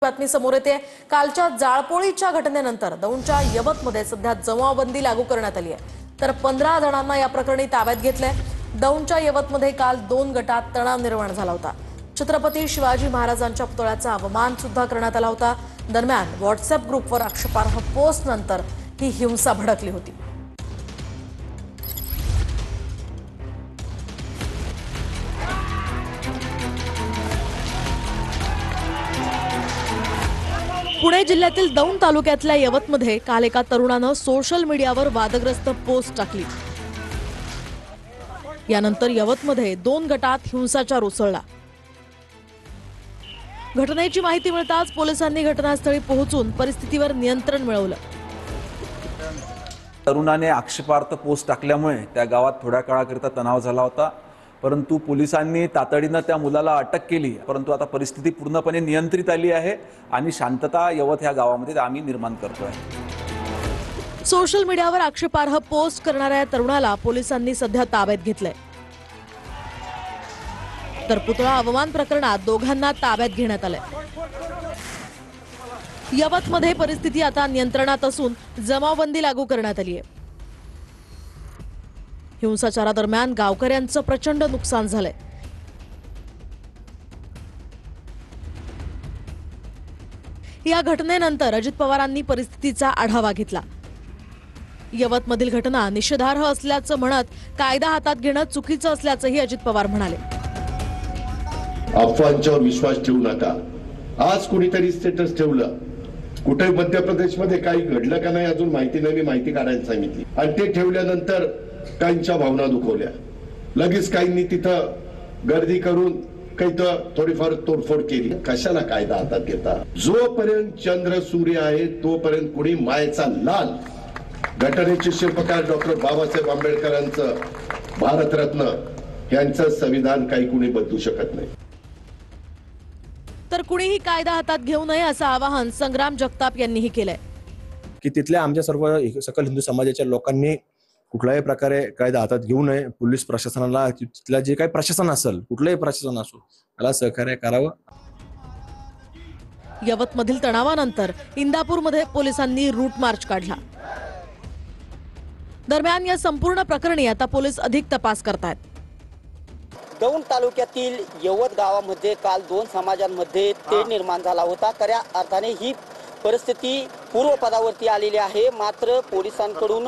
बातमी समोर येते। कालच्या जाळपोळीच्या घटनेनंतर दौंडच्या यवतमध्ये सध्या जमावबंदी लागू करण्यात आली आहे। तर 15 जणांना या प्रकरणी ताब्यात घेतलंय। दौंडच्या यवतमध्ये काल 2 गटात तणाव निर्माण झाला होता। छत्रपती शिवाजी महाराजांच्या पुतळ्याचा अवमान सुद्धा करण्यात आला होता। दरम्यान व्हॉट्सअप ग्रुपवर आक्षेपार्ह पोस्ट नंतर ही हिंसा भडकली होती। पुणे जिल्ह्यातील दौंड तालुक्यातल्या यवतमध्ये काल एका तरुणानं सोशल मीडियावर वादग्रस्त पोस्ट टाकली। यानंतर यवतमध्ये 2 गटात हिंसाचार उसळला। घटनेची माहिती मिळताच पोलिसांनी घटनास्थळी पोहोचून परिस्थितीवर नियंत्रण मिळवलं। तरुणाने आक्षेपार्ह पोस्ट टाकल्यामुळे त्या गावात थोड्या काळाकरिता तणाव झाला होता, परंतु पोलिसांनी तातडीने त्या मुलाला अटक केली। परंतु आता परिस्थिती पूर्णपणे नियंत्रित आली आहे आणि शांतता यवत ह्या गावामध्ये आम्ही निर्माण करतोय। सोशल मीडियावर आक्षेपार्ह पोस्ट करणाऱ्या तरुणाला पोलिसांनी सध्या ताब्यात घेतलंय। तर पुतळा अवमान प्रकरणात दोघांना ताब्यात घेण्यात आलंय। यवतमध्ये परिस्थिती आता नियंत्रणात असून जमावबंदी लागू करण्यात आली आहे। हिंसाचारादरम्यान गावकऱ्यांचं प्रचंड नुकसान झालंय। या घटनेनंतर अजित पवारांनी परिस्थितीचा आढावा घेतला। यवतमधील घटना निषेधार्ह असल्याचं म्हणत कायदा हातात घेणं चुकीचं असल्याचंही अजित पवार म्हणाले। अफवांच्यावर विश्वास ठेवू नका। आज कोणीतरी स्टेटस ठेवलं, कुठे मध्य प्रदेशमध्ये काही घडलं का नाही अजून माहिती नाही, मी माहिती काढायला सांगितली आणि ते ठेवल्यानंतर काहींच्या भावना दुखवल्या। लगेच काहींनी तिथं गर्दी करून काही तर थोडीफार तोडफोड केली। कशाला कायदा हातात घेता? जोपर्यंत चंद्र सूर्य आहे तोपर्यंत कुणी मायेचा लाल, घटनेचे शिल्पकार डॉक्टर बाबासाहेब आंबेडकरांचं भारतरत्न यांचं संविधान काही कुणी बदलू शकत नाही। तर कुणीही कायदा हातात घेऊ नये असं आवाहन संग्राम जगताप यांनीही केलंय। की तिथल्या आमच्या सर्व सकल हिंदू समाजाच्या लोकांनी कुठल्याही प्रकारे कायदा हातात घेऊ नये। पोलीस प्रशासनाला तिथलं जे काही प्रशासन असेल, कुठलंही प्रशासन असो, त्याला सहकार्य करावं। यवतमधील तणावानंतर इंदापूरमध्ये पोलिसांनी रूट मार्च काढला। दरम्यान या संपूर्ण प्रकरणी आता पोलीस अधिक तपास करतायत। दौंड तालुक्यातील यवत गावामध्ये काल 2 समाजांमध्ये तेढ निर्माण झाला होता। खऱ्या अर्थाने ही परिस्थिती पूर्वपदावरती आलेली आहे। मात्र पोलिसांकडून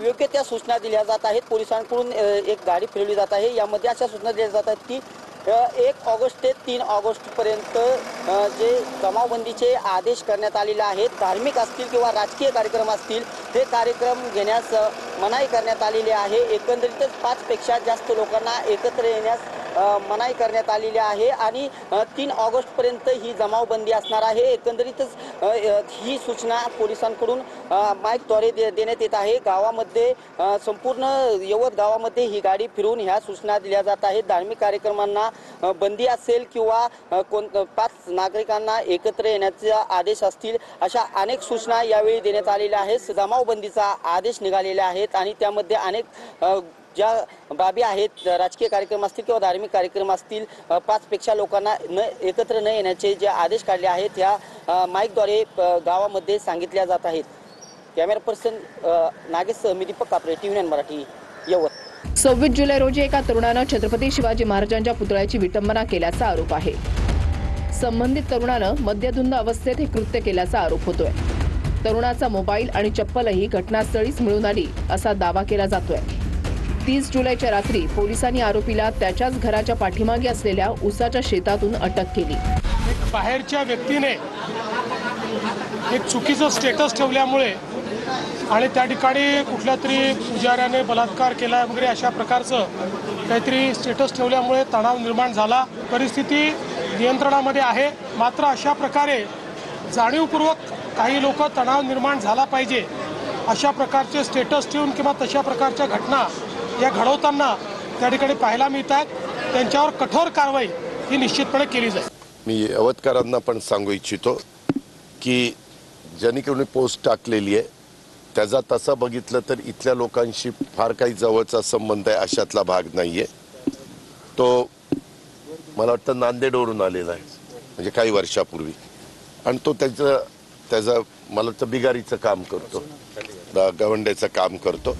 योग्य त्या सूचना दिल्या जात आहेत। पोलिसांकडून एक गाडी फिरवली जात आहे। यामध्ये अशा सूचना दिल्या जातात की 1 ऑगस्ट ते 3 ऑगस्ट पर्यंत जे जमावबंदीचे आदेश करण्यात आलेले आहेत, धार्मिक असतील किंवा राजकीय कार्यक्रम असतील, हे कार्यक्रम घेण्यास मनाई करण्यात आलेली आहे। एकंदरीतच 5 पेक्षा जास्त लोकांना एकत्र येण्यास मनाई करण्यात आलेली आहे आणि 3 ऑगस्ट पर्यंत ही जमावबंदी असणार आहे। एकंदरीतच ही सूचना पोलिसांकडून माईकद्वारे देण्यात येत आहे। गावामध्ये संपूर्ण यवत गावामध्ये ही गाडी फिरून ह्या सूचना दिल्या जात आहेत। धार्मिक कार्यक्रमांना बंदी असेल किंवा 5 नागरिकांना एकत्र येण्याचे आदेश असतील, अशा अनेक सूचना यावेळी देण्यात आलेल्या आहेत। जमावबंदीचा आदेश निघालेले आहेत आणि त्यामध्ये अनेक ज्या बाबी आहेत, राजकीय कार्यक्रम असतील किंवा धार्मिक कार्यक्रम असतील, 5 पेक्षा लोकांना एकत्र न येण्याचे जे आदेश काढले आहेत या माईकद्वारे गावामध्ये सांगितल्या जात आहेत। कॅमेरा पर्सन नागेशसह मी दीपक कापरे, TV9 मराठी, यवत। 26 जुलै रोजी एका तरुणानं छत्रपती शिवाजी महाराजांच्या पुतळ्याची विटंबना केल्याचा आरोप आहे। संबंधित तरुणानं मद्यधुंद अवस्थेत हे कृत्य केल्याचा आरोप होतोय। तरुणाचा मोबाईल आणि चप्पलही घटनास्थळीच मिळून आली असा दावा केला जातोय। 30 जुलैच्या रात्री पोलिसांनी आरोपीला त्याच्याच घराच्या पाठीमागे असलेल्या उसाच्या शेतातून अटक केली। बाहेरच्या व्यक्तीने एक चुकीचं स्टेटस ठेवल्यामुळे आणि त्या ठिकाणी कुठल्या तरी पुजाऱ्याने बलात्कार केला वगैरे अशा प्रकारचं काहीतरी स्टेटस ठेवल्यामुळे तणाव निर्माण झाला। परिस्थिती नियंत्रणामध्ये आहे। मात्र अशा प्रकारे जाणीवपूर्वक काही लोक तणाव निर्माण झाला पाहिजे अशा प्रकारचे स्टेटस ठेवून किंवा तशा प्रकारच्या घटना या घडवताना त्या ठिकाणी पाहायला मिळतात। त्यांच्यावर कठोर कारवाई ही निश्चितपणे केली जाईल। मी यवतकरांना पण सांगू इच्छितो की ज्यांनी कोणी पोस्ट टाकलेली आहे त्याचा तसं बघितलं तर इथल्या लोकांशी फार काही जवळचा संबंध आहे अशातला भाग नाहीये। तो मला वाटतं नांदेडवरून आलेला आहे, म्हणजे काही वर्षापूर्वी। आणि तो त्याचं मला वाटतं बिगारीचं काम करतो, गवंड्याचं काम करतो.